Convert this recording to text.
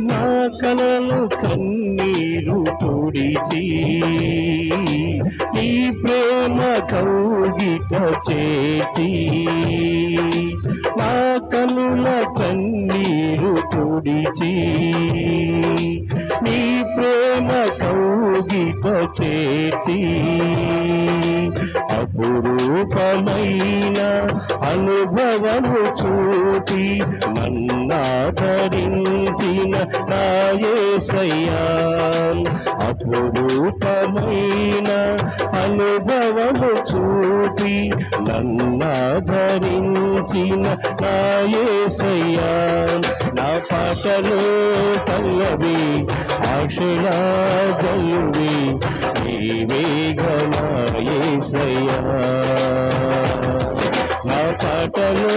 నా కలలు కన్నీరు తుడిచి నీ ప్రేమ కౌగిట చేర్చి నా కనుల కన్నీరు తుడిచి నీ ప్రేమ కౌగిట చేర్చి అపురూపమైన అనుభవము చూపి నన్నాదరించిన నా యేసయ్యా అపురూపమైన అనుభవము చూపి నన్నాదరించిన నా యేసయ్యా నా పాటలో పల్లవి ఆశలా జల్లువి నీవేగనా యేసయ్యా నా పాటలో